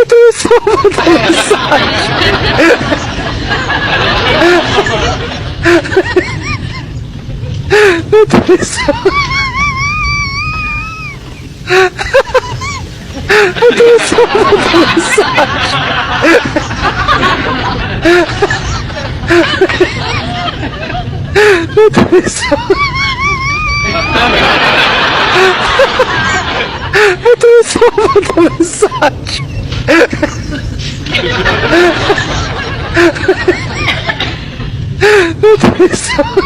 To jest słowo do masażu. To jest słowo. To jest słowo do masażu. To jest słowo. To jest słowo do masażu. To jest słowo.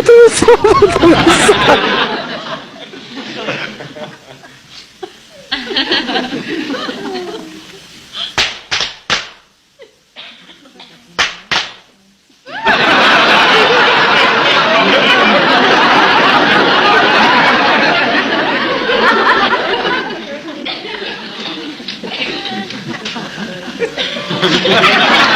To jest słowo do masażu. Ha ha ha!